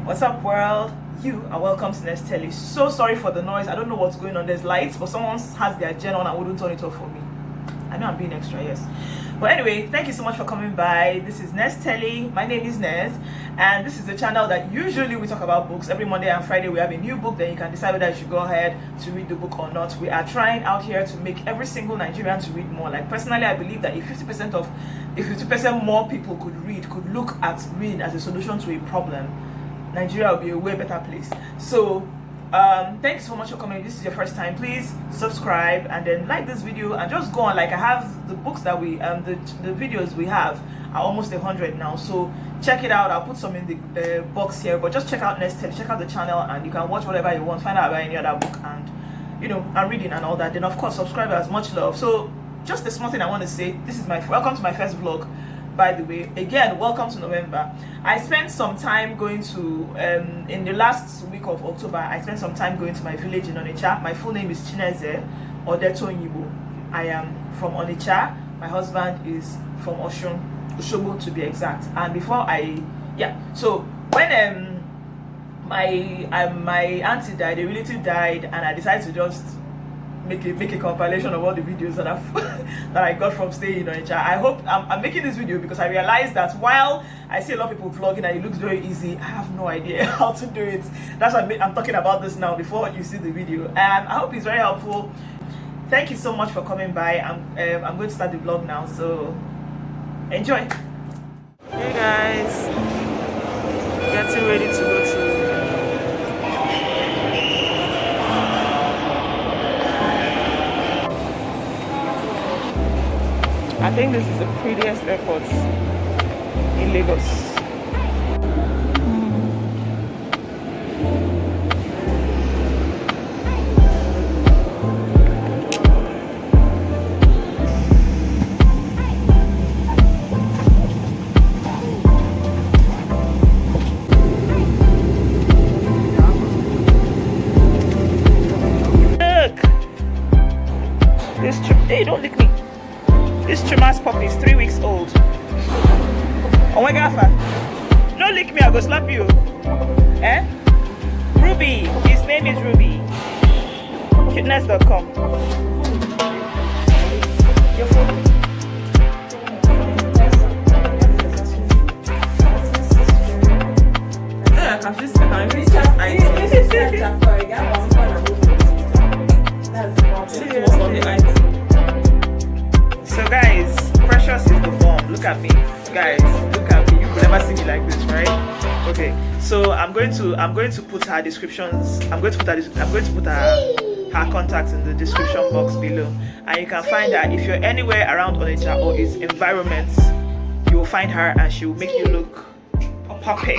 What's up, world? You are welcome to Nest Telly. So sorry for the noise. I don't know what's going on. There's lights, but someone has their gen on and wouldn't turn it off for me. I know I'm being extra, yes. But anyway, thank you so much for coming by. This is Nest Telly. My name is Nest, and this is the channel that usually we talk about books. Every Monday and Friday we have a new book. Then you can decide whether you should go ahead to read the book or not. We are trying out here to make every single Nigerian to read more. Like personally, I believe that if 50% more people could look at reading as a solution to a problem, Nigeria will be a way better place. So thanks so much for coming. If this is your first time, please subscribe and then like this video and just go on. Like I have the books that we the videos we have are almost 100 now, so check it out. I'll put some in the box here, but just check out Nest Telly, check out the channel, and you can watch whatever you want, find out about any other book, and and reading and all that. Then of course subscribe, as much love. So just a small thing I want to say, this is welcome to my first vlog, by the way. Again, welcome to November. I spent some time going to in the last week of October, I spent some time going to my village in Onitsha. My full name is Chineze Odetonyibo. I am from Onitsha. My husband is from Oshobo to be exact. And before so when my auntie died, a relative died, and I decided to just make a compilation of all the videos that that I got from staying in Onitsha. I hope I'm making this video because I realized that while I see a lot of people vlogging and it looks very easy, I have no idea how to do it. That's why I'm talking about this now before you see the video, and I hope it's very helpful. Thank you so much for coming by. I'm going to start the vlog now, so enjoy. Hey guys, getting ready to go to I think this is the prettiest airport in Lagos. Look! Hey, don't lick me. This Trima's puppy is 3 weeks old. Oh my god, don't lick me, I'll go slap you. Eh? Ruby. His name is Ruby. Cuteness.com. Your phone. Yeah, I can just So guys, Precious is the bomb. Look at me, guys. Look at me. You've never seen me like this, right? Okay. So I'm going to put her descriptions. I'm going to put her contacts in the description box below, and you can find her if you're anywhere around Onitsha or its environments. You will find her, and she will make you look a puppy.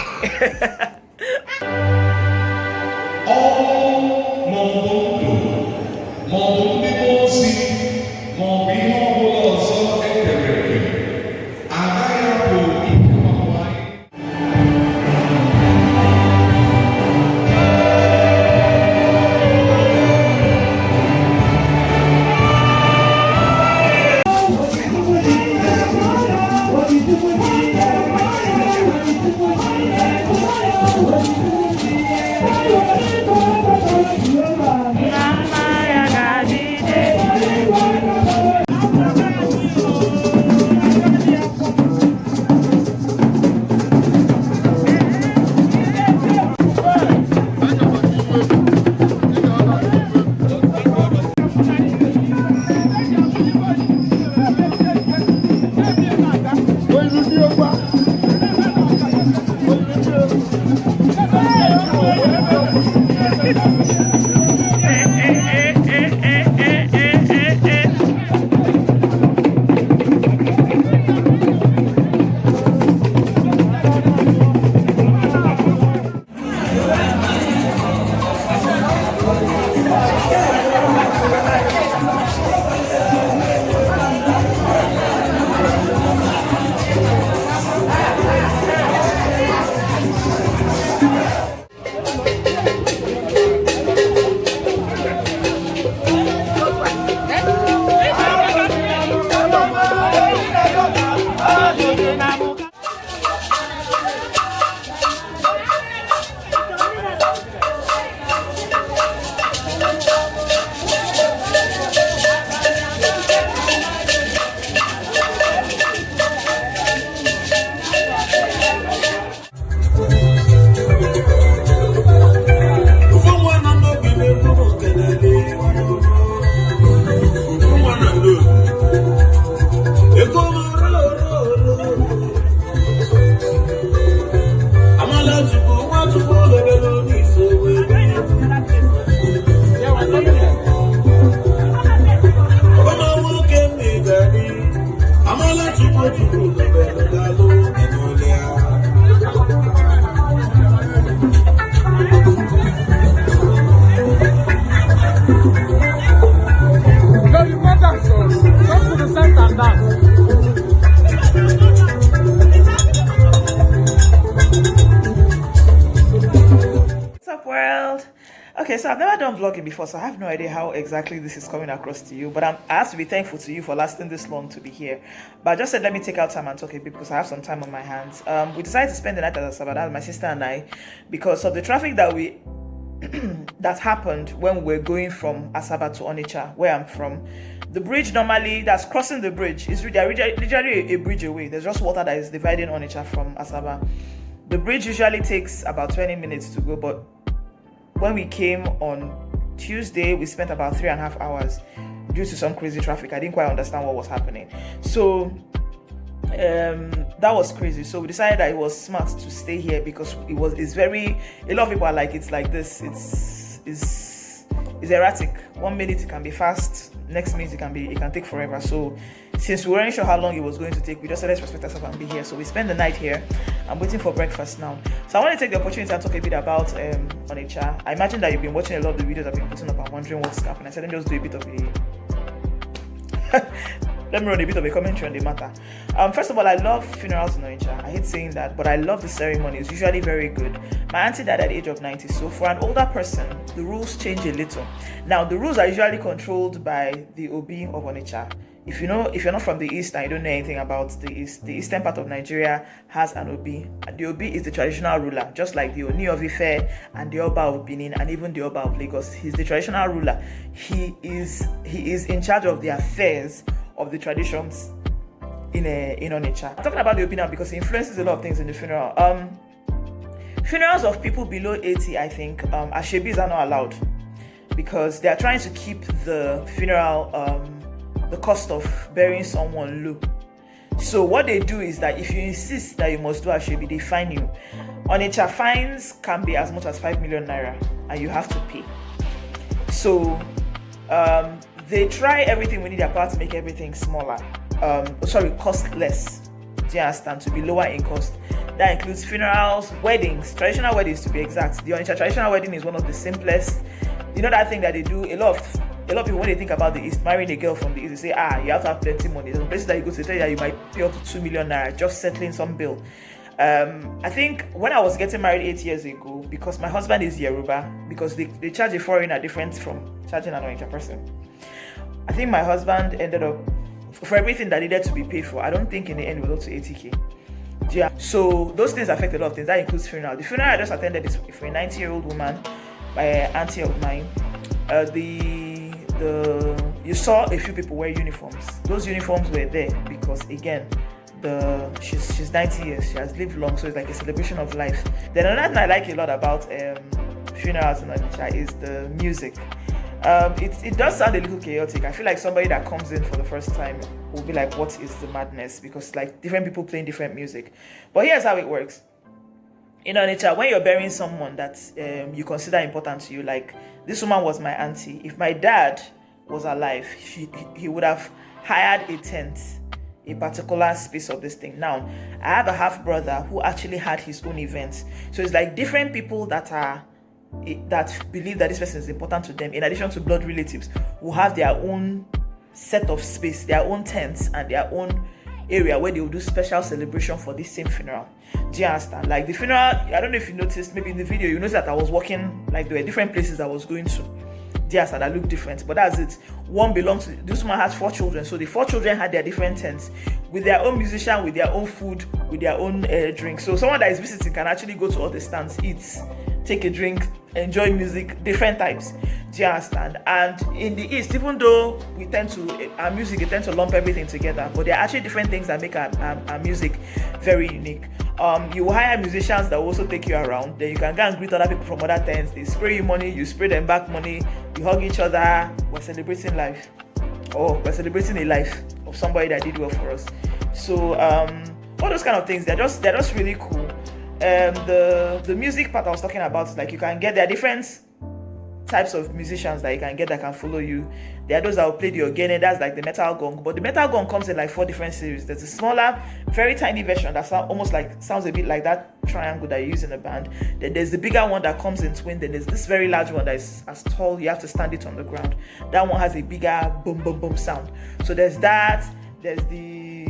No, you want that, so come to the center and dance. What's up, world? Okay, so I've never done vlogging before, so I have no idea how exactly this is coming across to you, but I have to be thankful to you for lasting this long to be here. But I just said let me take out time and talk a bit because I have some time on my hands. We decided to spend the night at Asaba, my sister and I, because of the traffic that that happened when we were going from Asaba to Onitsha, where I'm from. The bridge normally, that's crossing the bridge, is literally a bridge away. There's just water that is dividing Onitsha from Asaba. The bridge usually takes about 20 minutes to go, but when we came on Tuesday, we spent about 3.5 hours due to some crazy traffic. I didn't quite understand what was happening. So that was crazy. So we decided that it was smart to stay here because it's very, a lot of people are like, it's like this, it's erratic. 1 minute it can be fast, next minute it can take forever. So since we weren't sure how long it was going to take, we just said let's respect ourselves and be here. So we spent the night here. I'm waiting for breakfast now. So I want to take the opportunity and talk a bit about Onitsha. I imagine that you've been watching a lot of the videos I've been putting up and wondering what's happening. I said let me just do a bit of a let me run a bit of a commentary on the matter. First of all, I love funerals in Onitsha. I hate saying that, but I love the ceremony. It's usually very good. My auntie died at the age of 90, so for an older person, the rules change a little. Now, the rules are usually controlled by the Obi of Onitsha. If you're not from the East and you don't know anything about the East, the eastern part of Nigeria has an Obi. The Obi is the traditional ruler, just like the Oni of Ife and the Oba of Benin and even the Oba of Lagos. He's the traditional ruler. He is in charge of the affairs of the traditions in Onitsha. I'm talking about the Obi now because it influences a lot of things in the funeral. Funerals of people below 80, I think, ashebis are not allowed because they are trying to keep the funeral the cost of burying someone low. So what they do is that if you insist that you must do ashebi, they fine you. Onitsha fines can be as much as 5 million naira and you have to pay. So they try everything within their power to make everything smaller. Cost less. Do you understand? To be lower in cost. That includes funerals, weddings, traditional weddings to be exact. The Onitsha traditional wedding is one of the simplest. You know that thing that they do, a lot of people, when they think about the East, marrying a girl from the East, they say, you have to have plenty money. There's places that you go to tell you that you might pay up to 2 million naira just settling some bill. I think when I was getting married 8 years ago, because my husband is Yoruba, because they charge a foreigner different from charging an Onitsha person. I think my husband ended up, for everything that needed to be paid for, I don't think in the end it was up to 80k. Yeah. So those things affect a lot of things. That includes funeral. The funeral I just attended is for a 90-year-old woman by an auntie of mine. You saw a few people wear uniforms. Those uniforms were there because again, she's 90 years. She has lived long, so it's like a celebration of life. Then another thing I like a lot about funerals in Onitsha is the music. It does sound a little chaotic. I feel like somebody that comes in for the first time will be like, what is the madness? Because like different people playing different music. But here's how it works. In Onitsha, when you're burying someone that you consider important to you, like this woman was my auntie. If my dad was alive, he would have hired a tent, a particular space of this thing. Now, I have a half brother who actually had his own events. So it's like different people that believe that this person is important to them, in addition to blood relatives, who have their own set of space, their own tents and their own area where they will do special celebration for this same funeral. Do you understand? Like the funeral, I don't know if you noticed, maybe in the video you noticed that I was walking, like there were different places I was going to. Do you understand? That looked different, but that's it. One belongs to, this woman has 4 children, so the 4 children had their different tents with their own musician, with their own food, with their own drink. So someone that is visiting can actually go to all the stands, eat, take a drink, enjoy music, different types. Do you understand? And in the East, even though we tend to, our music, we tend to lump everything together, but there are actually different things that make our music very unique. You will hire musicians that will also take you around. Then you can go and greet other people from other tents. They spray you money, you spray them back money, you hug each other. We're celebrating life. Or we're celebrating a life of somebody that did well for us. So all those kind of things, they're just really cool. The music part I was talking about is like you can get there different types of musicians that you can get that can follow you. There are those that will play the ogene, that's like the metal gong, but the metal gong comes in like 4 different series. There's a smaller, very tiny version that sounds a bit like that triangle that you use in a band. Then there's the bigger one that comes in twin. Then there's this very large one that is as tall, you have to stand it on the ground. That one has a bigger boom boom boom sound. So there's that. There's the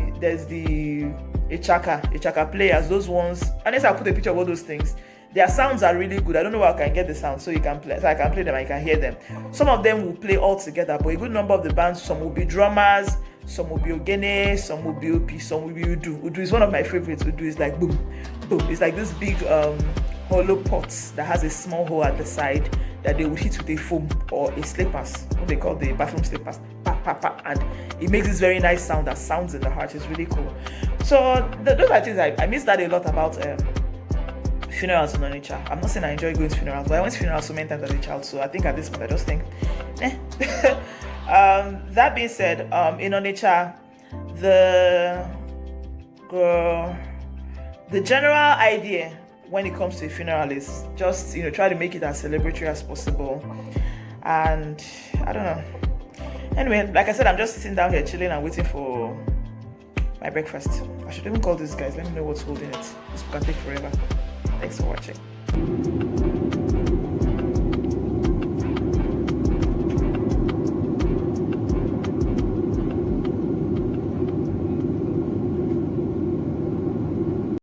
Ichaka players, those ones. Unless I put a picture of all those things, their sounds are really good. I don't know where I can get the sound, so I can play them and you can hear them. Some of them will play all together, but a good number of the bands, some will be drummers, some will be ogene, some will be OP, some will be udu. Udu is one of my favorites. Udu is like boom, boom. It's like this big hollow pot that has a small hole at the side that they would hit with a foam or a slippers, what they call the bathroom slippers, pa, pa, pa, and it makes this very nice sound that sounds in the heart. It's really cool. So those are things I miss that a lot about funerals in Onitsha. I'm not saying I enjoy going to funerals, but I went to funerals so many times as a child, so I think at this point I just think, that being said, in Onitsha, the general idea when it comes to a funeral is just, try to make it as celebratory as possible. And I don't know. Anyway, like I said, I'm just sitting down here chilling and waiting for my breakfast. I should even call these guys. Let me know what's holding it. This can take forever. Thanks for watching.